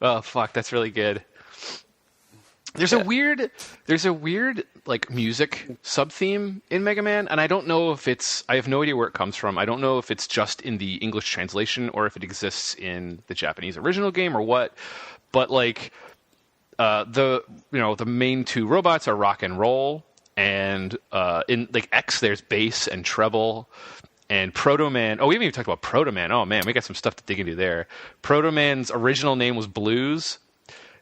Oh fuck, that's really good. There's a weird like music sub theme in Mega Man, and I don't know if I have no idea where it comes from. I don't know if it's just in the English translation or if it exists in the Japanese original game or what. But like the main two robots are Rock and Roll, and in like X there's bass and treble. And Proto Man. Oh, we haven't even talked about Proto Man. Oh man, we got some stuff to dig into there. Proto Man's original name was Blues,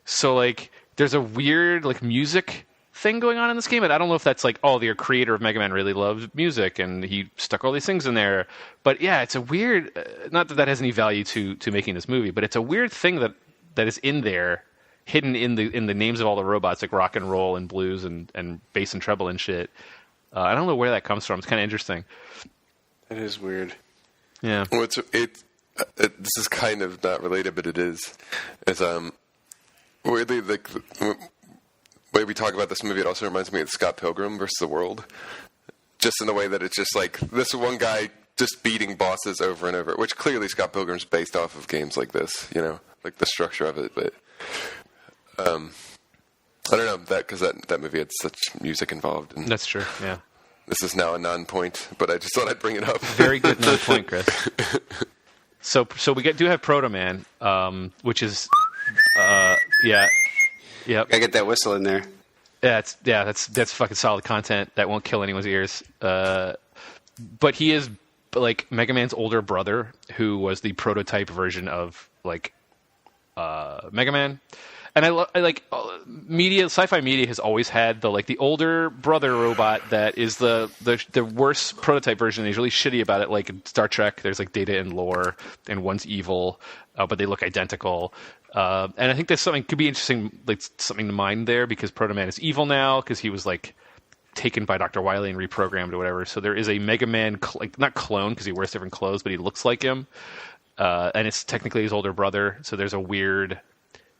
so like there's a weird like music thing going on in this game, and I don't know if that's like, oh, the creator of Mega Man really loved music and he stuck all these things in there. But yeah, it's a weird. Not that has any value to making this movie, but it's a weird thing that is in there, hidden in the names of all the robots, like Rock and Roll and Blues and bass and treble and shit. I don't know where that comes from. It's kind of interesting. It is weird. Yeah. Well, this is kind of not related, but it is. It's weirdly, like, when way we talk about this movie, it also reminds me of Scott Pilgrim versus the World. Just in the way that it's just like this one guy just beating bosses over and over, which clearly Scott Pilgrim's based off of games like this, like the structure of it. But I don't know because that movie had such music involved. And That's true. Yeah. This is now a non-point, but I just thought I'd bring it up. Very good non-point, Chris. So we do have Proto Man, which is yeah. Gotta get that whistle in there. That's fucking solid content that won't kill anyone's ears. But he is like Mega Man's older brother, who was the prototype version of like Mega Man. And I like sci-fi media has always had the older brother robot that is the worst prototype version. And he's really shitty about it. Like in Star Trek, there's like Data and Lore, and one's evil, but they look identical. And I think there's could be interesting, like something to mind there, because Proto Man is evil now because he was like taken by Dr. Wily and reprogrammed or whatever. So there is a Mega Man, not clone because he wears different clothes, but he looks like him. And it's technically his older brother. So there's a weird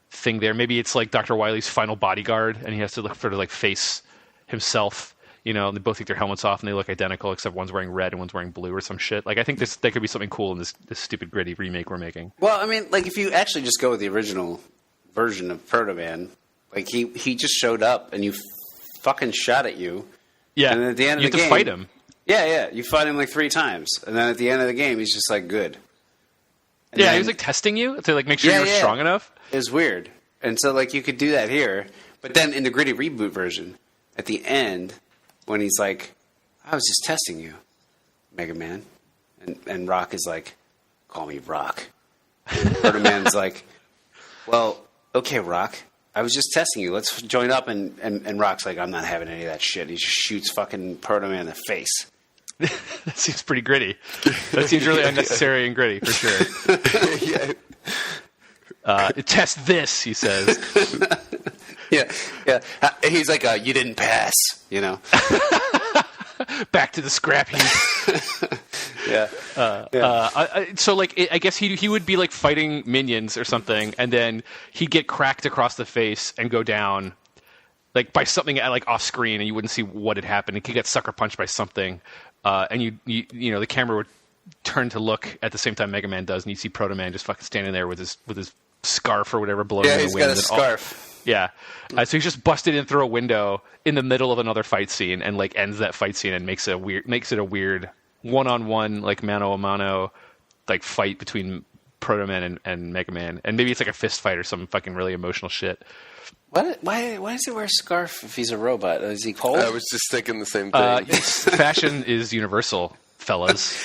thing there. Maybe it's like Dr. Wily's final bodyguard, and he has to look for face himself. And they both take their helmets off, and they look identical, except one's wearing red and one's wearing blue or some shit. Like I think that could be something cool in this stupid gritty remake we're making. Well, I mean, like if you actually just go with the original version of Proto Man, like he just showed up and you fucking shot at you. Yeah, and then at the end of the game, you have to fight him. Yeah, you fight him like 3 times, and then at the end of the game, he's just like good. And he was like testing you to like make sure you were strong enough. It was weird, and so like you could do that here, but then in the gritty reboot version, at the end, when he's like, "I was just testing you, Mega Man," and Rock is like, "Call me Rock." Proto Man's like, "Well, okay, Rock. I was just testing you. Let's join up." And Rock's like, "I'm not having any of that shit." He just shoots fucking Proto Man in the face. That seems pretty gritty. That seems really unnecessary and gritty, for sure. Test this, he says. Yeah. He's like, "You didn't pass," Back to the scrap heap. So like, I guess he would be like fighting minions or something, and then he'd get cracked across the face and go down, like by something like off screen, and you wouldn't see what had happened. He could get sucker punched by something, and you the camera would turn to look at the same time Mega Man does, and you see Proto Man just fucking standing there with his scarf or whatever blowing in the wind. Yeah, he's got a scarf. Yeah. So he's just busted in through a window in the middle of another fight scene and like ends that fight scene and makes it a weird one-on-one, like mano-a-mano, like fight between Proto Man and Mega Man. And maybe it's like a fist fight or some fucking really emotional shit. Why does he wear a scarf if he's a robot? Is he cold? I was just thinking the same thing. Fashion is universal, fellas.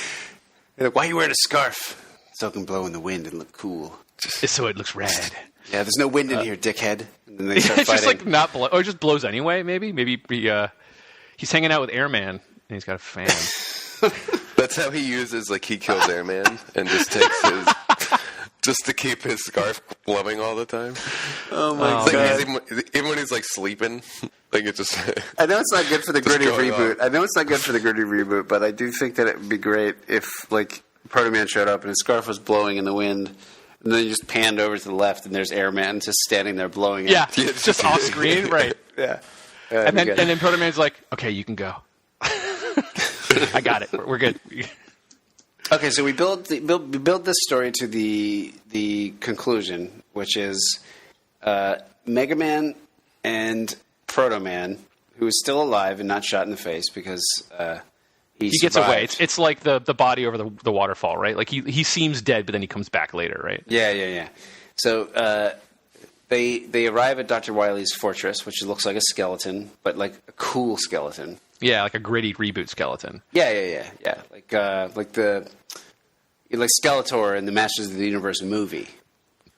Why are you wearing a scarf? So it can blow in the wind and look cool. So it looks rad. Yeah, there's no wind in here, dickhead. And then they start it's fighting. Just like not blow, or it just blows anyway. Maybe he's hanging out with Airman and he's got a fan. That's how he uses. Like he kills Airman and just takes his just to keep his scarf blowing all the time. Oh my god! Even when he's like sleeping, like it just. I know it's not good for the gritty reboot. But I do think that it would be great if like Proto Man showed up and his scarf was blowing in the wind. And then you just panned over to the left, and there's Airman just standing there blowing it. Yeah, just off screen, right? Yeah. And then Proto Man's like, "Okay, you can go. I got it. We're good." Okay, so we build this story to the conclusion, which is Mega Man and Proto Man, who is still alive and not shot in the face because. He gets away. It's like the body over the waterfall, right? Like he seems dead, but then he comes back later, right? Yeah. So they arrive at Dr. Wily's fortress, which looks like a skeleton, but like a cool skeleton. Yeah, like a gritty reboot skeleton. Yeah. Like Skeletor in the Masters of the Universe movie.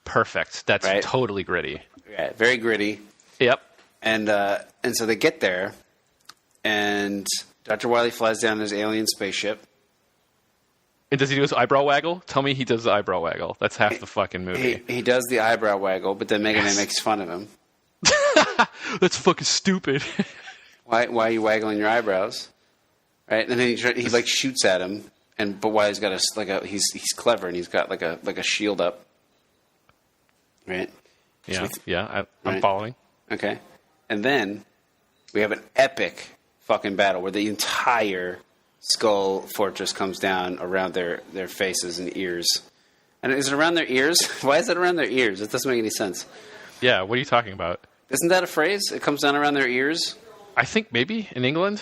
Perfect. That's right? Totally gritty. Yeah, very gritty. Yep. And so they get there, and Dr. Wily flies down his alien spaceship. And does he do his eyebrow waggle? Tell me he does the eyebrow waggle. That's half the fucking movie. He does the eyebrow waggle, but then Mega Man makes fun of him. That's fucking stupid. Why are you waggling your eyebrows? Right, and then he like shoots at him, but Wily's got he's clever and he's got like a shield up. Right. Yeah, I'm following. Okay. then we have an epic fucking battle where the entire skull fortress comes down around their faces and ears. And is it around their ears? Why is it around their ears? It doesn't make any sense. Yeah, what are you talking about? Isn't that a phrase? It comes down around their ears? I think maybe in England.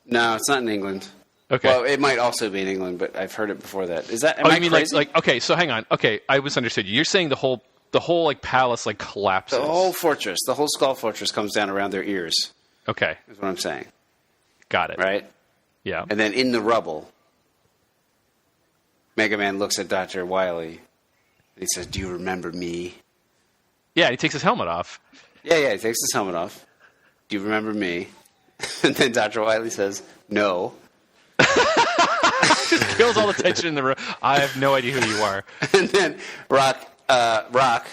No, it's not in England. Okay. Well, it might also be in England, but I've heard it before that. Is that? Am oh, I you mean crazy? like okay? So hang on. Okay, I misunderstood you. You're saying the whole like palace like collapses. The whole fortress, the whole skull fortress comes down around their ears. Okay. Is what I'm saying. Got it. Right? Yeah. And then in the rubble, Mega Man looks at Dr. Wily. And he says, "Do you remember me?" Yeah, he takes his helmet off. Yeah, he takes his helmet off. "Do you remember me?" And then Dr. Wily says, "No." Just kills all the tension in the room. I have no idea who you are. And then Rock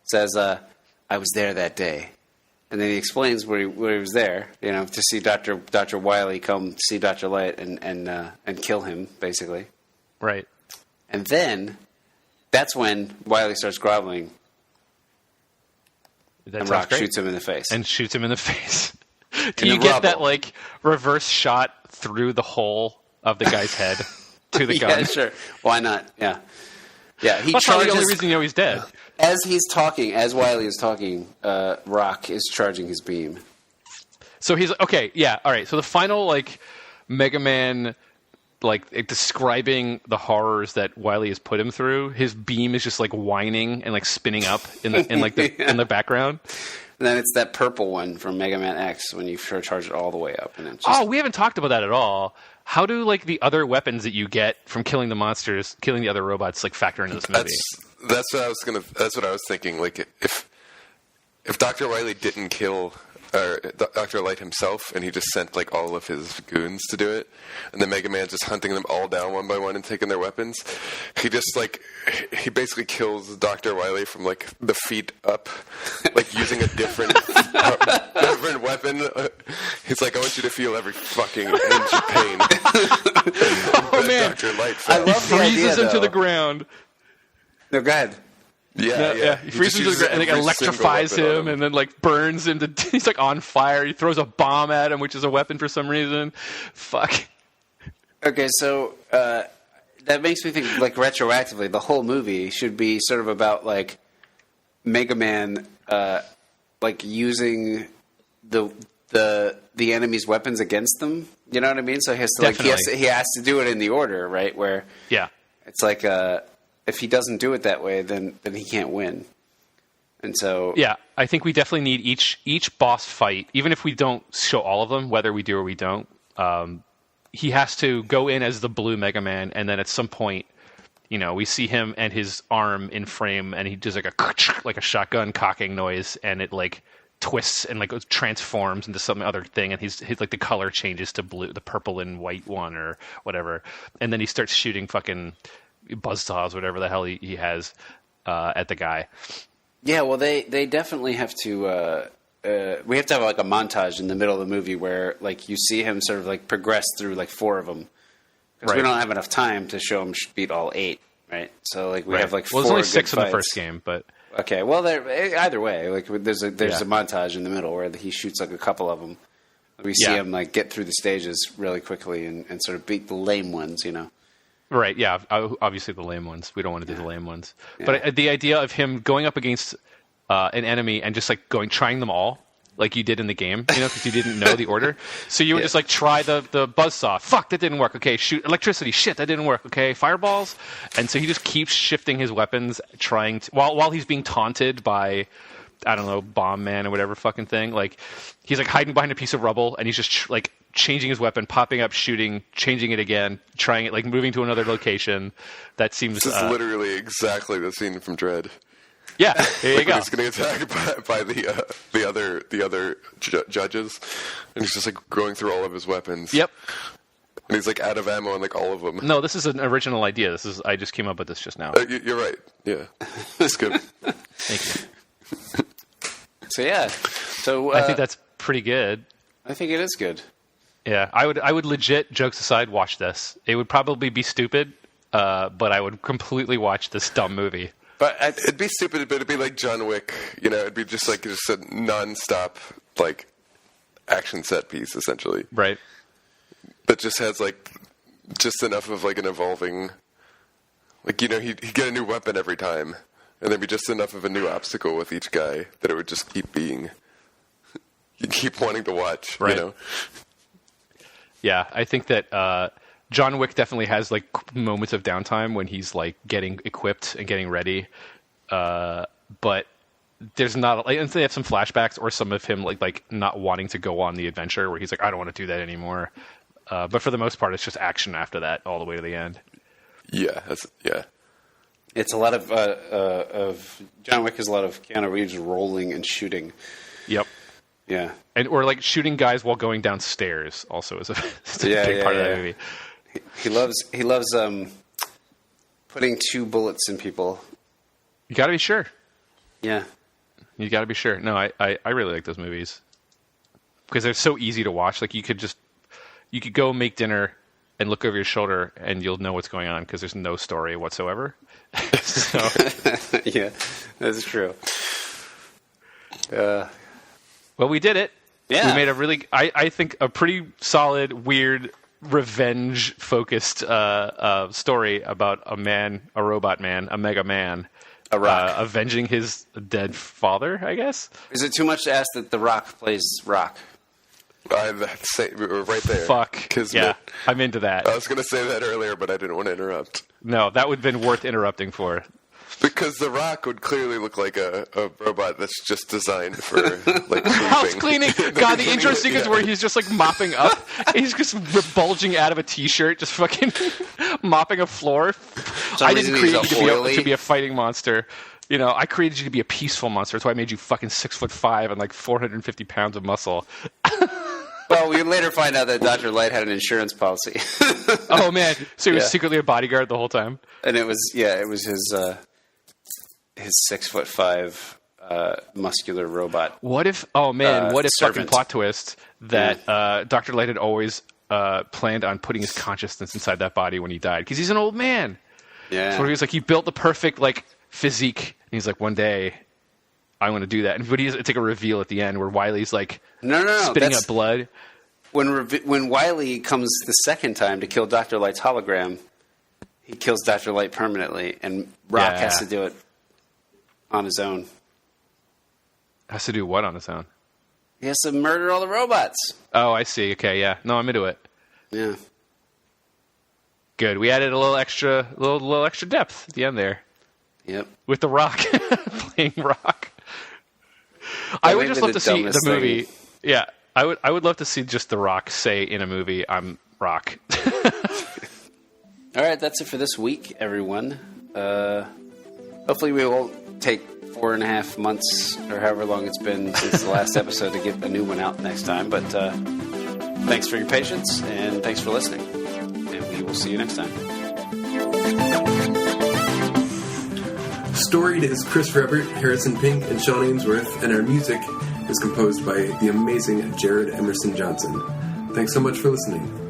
says, "I was there that day." And then he explains where he was there, to see Dr. Wily come see Dr. Light and kill him, basically. Right. And then that's when Wily starts groveling. And Rock shoots him in the face. And shoots him in the face. Do you get that like reverse shot through the hole of the guy's head to the gun? Yeah, sure. Why not? Yeah. Yeah. That's not the only reason you know he's dead. As Wily is talking, Rock is charging his beam. So he's okay. Yeah. All right. So the final like Mega Man, like describing the horrors that Wily has put him through. His beam is just like whining and like spinning up in the background. And then it's that purple one from Mega Man X when you charge it all the way up. And it's just... Oh, we haven't talked about that at all. How do like the other weapons that you get from killing the monsters, killing the other robots, like factor into this movie? That's what I was thinking. Like if Dr. Wily didn't kill Dr. Light himself, and he just sent like all of his goons to do it, and then Mega Man's just hunting them all down one by one and taking their weapons. He just he basically kills Dr. Wily from like the feet up, like using a different weapon. He's like, I want you to feel every fucking inch of pain. Oh man, Dr. Light I love the idea, freezes him to the ground. No, go ahead. Yeah. He freezes him to the ground and like electrifies him and then like burns him to. He's like on fire. He throws a bomb at him, which is a weapon for some reason. Fuck. Okay, so that makes me think like retroactively, the whole movie should be sort of about like Mega Man like using the enemy's weapons against them. You know what I mean? So he has to he has to do it in the order, right? Where it's like if he doesn't do it that way, then he can't win. And so I think we definitely need each boss fight, even if we don't show all of them, whether we do or we don't. He has to go in as the blue Mega Man, and then at some point, we see him and his arm in frame, and he does like a shotgun cocking noise, and it like twists and like transforms into some other thing, and his like the color changes to blue, the purple and white one or whatever, and then he starts shooting fucking buzzsaws, whatever the hell he has at the guy. Yeah, well, they definitely have to. We have to have like a montage in the middle of the movie where like you see him sort of like progress through like 4 of them because we don't have enough time to show him beat all 8, right? So like we have like 4. Well, there's only 6 fights in the first game, but okay. Well, either way, like there's a montage in the middle where he shoots like a couple of them. We see him like get through the stages really quickly and sort of beat the lame ones, Right, yeah, obviously the lame ones. We don't want to do the lame ones. Yeah. But the idea of him going up against an enemy and just like trying them all, like you did in the game, because you didn't know the order. So you would just like try the buzzsaw. Fuck, that didn't work. Okay, shoot electricity. Shit, that didn't work. Okay, fireballs. And so he just keeps shifting his weapons, trying to, while he's being taunted by, I don't know, Bomb Man or whatever fucking thing. Like he's like hiding behind a piece of rubble, and he's just like changing his weapon, popping up, shooting, changing it again, trying it, like moving to another location. That seems. This is literally exactly the scene from Dread. Yeah, there you go. He's getting attacked by the other judges, and he's just like going through all of his weapons. Yep. And he's like out of ammo on like all of them. No, this is an original idea. I just came up with this just now. You're right. Yeah, it's good. Thank you. So I think that's pretty good. I think it is good. Yeah, I would legit, jokes aside, watch this. It would probably be stupid, but I would completely watch this dumb movie. But it'd be stupid, but it'd be like John Wick. It'd be just a non-stop like action set piece essentially. Right. That just has like just enough of like an evolving, like, you know, he'd get a new weapon every time, and there'd be just enough of a new obstacle with each guy that it would just keep being, you'd keep wanting to watch, right. You know? Yeah, I think that John Wick definitely has like moments of downtime when he's like getting equipped and getting ready, but there's not like, and they have some flashbacks or some of him like not wanting to go on the adventure where he's like, I don't want to do that anymore. But for the most part, it's just action after that all the way to the end. Yeah, It's a lot of John Wick is a lot of Keanu Reeves rolling and shooting. Yep. Yeah. And or like shooting guys while going downstairs also is a big part of that movie. He loves putting 2 bullets in people. You got to be sure. Yeah. You got to be sure. No, I really like those movies because they're so easy to watch. Like you could go make dinner and look over your shoulder and you'll know what's going on because there's no story whatsoever. So. Yeah, that's true. Well, we did it. Yeah. We made a really, I think, a pretty solid, weird, revenge-focused story about a robot man, a mega man, a Rock, avenging his dead father, I guess. Is it too much to ask that The Rock plays Rock? We're right there. Fuck. Kismet. Yeah, I'm into that. I was going to say that earlier, but I didn't want to interrupt. No, that would have been worth interrupting for. Because The Rock would clearly look like a robot that's just designed for like house cleaning. God, the intro sequence yeah. where he's just like mopping up. He's just bulging out of a t-shirt, just fucking mopping a floor. I didn't create you to be a fighting monster. You know, I created you to be a peaceful monster. That's why I made you fucking 6'5" and like 450 pounds of muscle. Well, we later find out that Dr. Light had an insurance policy. Oh man! So he was secretly a bodyguard the whole time. And it was his 6'5" muscular robot. What if? Oh man! What if servant. fucking plot twist that Dr. Light had always planned on putting his consciousness inside that body when he died because he's an old man. Yeah. So he was like, he built the perfect like physique, and he's like, one day I want to do that. But it's like a reveal at the end where Wiley's like, no, spitting up blood. When Wiley comes the second time to kill Dr. Light's hologram, he kills Dr. Light permanently, and Rock has to do it on his own. Has to do what on his own? He has to murder all the robots. Oh, I see. Okay, yeah. No, I'm into it. Yeah. Good. We added a little extra depth at the end there. Yep. With The Rock playing Rock. I would just love to see the movie. Yeah, I would love to see just The Rock say in a movie, "I'm Rock." All right, that's it for this week, everyone. Hopefully, we won't take 4.5 months or however long it's been since the last episode to get a new one out next time. But thanks for your patience and thanks for listening, and we will see you next time. Storied is Chris Rebbert, Harrison Pink, and Sean Ainsworth, and our music is composed by the amazing Jared Emerson Johnson. Thanks so much for listening.